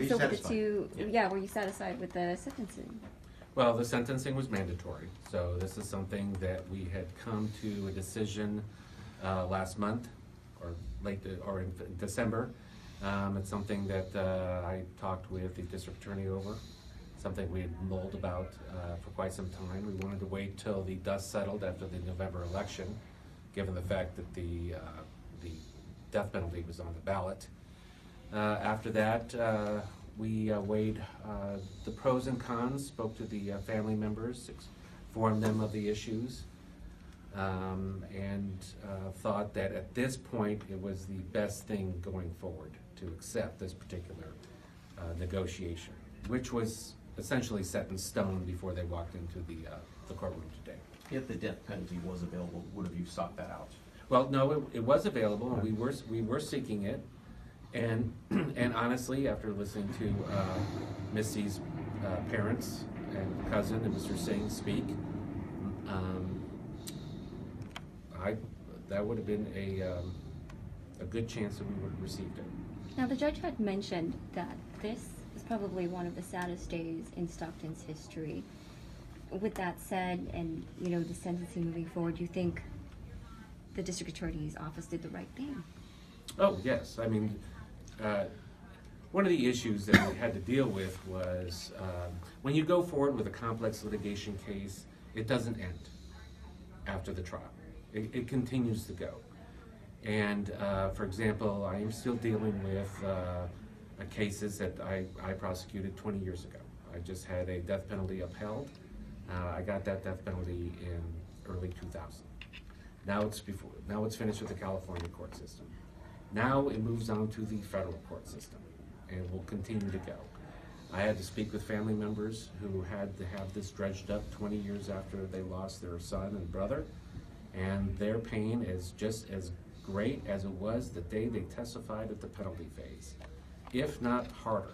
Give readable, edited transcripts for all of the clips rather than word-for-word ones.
So with the two, were you satisfied with the sentencing? Well, the sentencing was mandatory, so this is something that we had come to a decision last month, or in December. It's something that I talked with the district attorney over, something we had mulled about for quite some time. We wanted to wait till the dust settled after the November election, given the fact that the death penalty was on the ballot. After that, we weighed the pros and cons, spoke to the family members, informed them of the issues, and thought that at this point it was the best thing going forward to accept this particular negotiation, which was essentially set in stone before they walked into the courtroom today. If the death penalty was available, would have you sought that out? Well, no, it was available, and we were seeking it, and honestly, after listening to Misty's parents and cousin and Mr. Singh speak, that would have been a good chance that we would have received it. Now, the judge had mentioned that this is probably one of the saddest days in Stockton's history. With that said, and the sentencing moving forward, do you think the district attorney's office did the right thing? Oh, yes. I mean, one of the issues that we had to deal with was when you go forward with a complex litigation case, it doesn't end after the trial. It continues to go. And for example, I am still dealing with cases that I prosecuted 20 years ago. I just had a death penalty upheld. I got that death penalty in early 2000. Now it's finished with the California court system. Now it moves on to the federal court system, and will continue to go. I had to speak with family members who had to have this dredged up 20 years after they lost their son and brother, and their pain is just as great as it was the day they testified at the penalty phase, if not harder.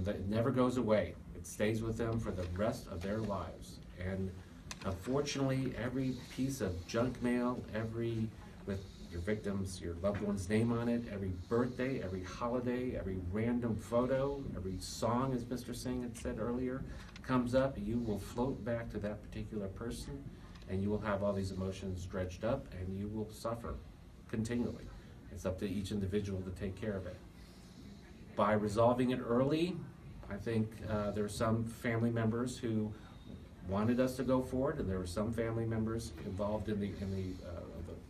That it never goes away. It stays with them for the rest of their lives. And unfortunately, every piece of junk mail, with your victim's, your loved one's name on it, every birthday, every holiday, every random photo, every song, as Mr. Singh had said earlier, comes up, you will float back to that particular person, and you will have all these emotions dredged up, and you will suffer continually. It's up to each individual to take care of it. By resolving it early, I think there are some family members who wanted us to go forward, and there were some family members involved in the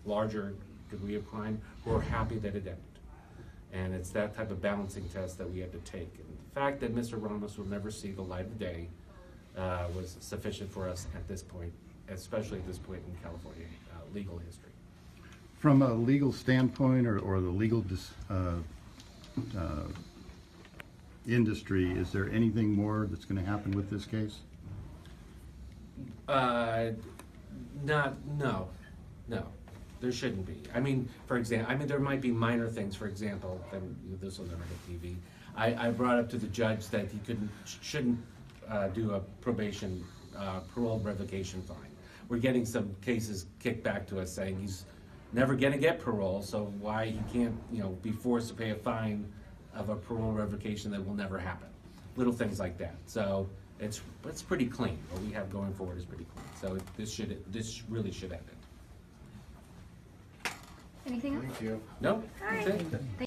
larger degree of crime who are happy that it ended. And it's that type of balancing test that we had to take. And the fact that Mr. Ramos will never see the light of day was sufficient for us at this point, especially at this point in California legal history. From a legal standpoint, or the legal industry, is there anything more that's going to happen with this case? No, there shouldn't be. I mean, for example, there might be minor things. For example, and this will never hit TV. I brought up to the judge that he shouldn't do a probation parole revocation fine. We're getting some cases kicked back to us saying he's never going to get parole, so why he can't, be forced to pay a fine of a parole revocation that will never happen. Little things like that. So it's pretty clean. What we have going forward is pretty clean. So this really should end it. Anything else? Thank you. No, All that's right. it.